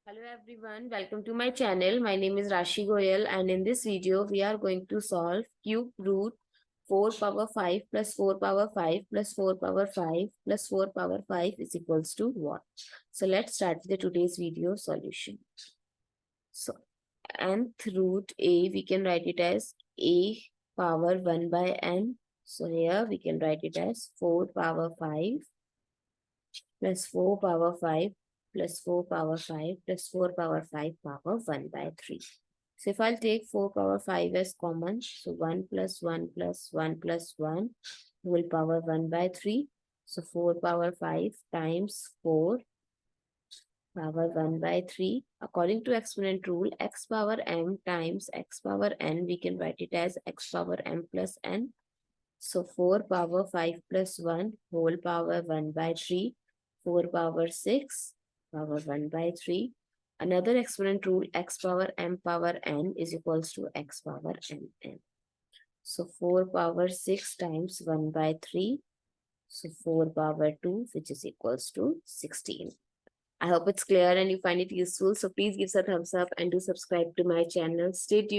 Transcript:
Hello everyone, welcome to my channel. My name is Rashi Goel and in this video we are going to solve cube root 4 power 5 plus 4 power 5 plus 4 power 5 plus 4 power 5 is equals to what? So let's start with the today's video solution. So nth root a, we can write it as a power 1 by n. So here we can write it as 4 power 5 plus 4 power 5 plus 4 power 5 plus 4 power 5 power 1 by 3. So if I'll take 4 power 5 as common, so 1 plus 1 plus 1 plus 1 whole power 1 by 3. So 4 power 5 times 4 power 1 by 3. According to exponent rule, x power m times x power n, we can write it as x power m plus n. So 4 power 5 plus 1 whole power 1 by 3. 4 power 6 power 1 by 3. Another exponent rule, x power m power n is equals to x power mn. So 4 power 6 times 1 by 3. So 4 power 2, which is equals to 16. I hope it's clear and you find it useful. So please give us a thumbs up and do subscribe to my channel. Stay tuned.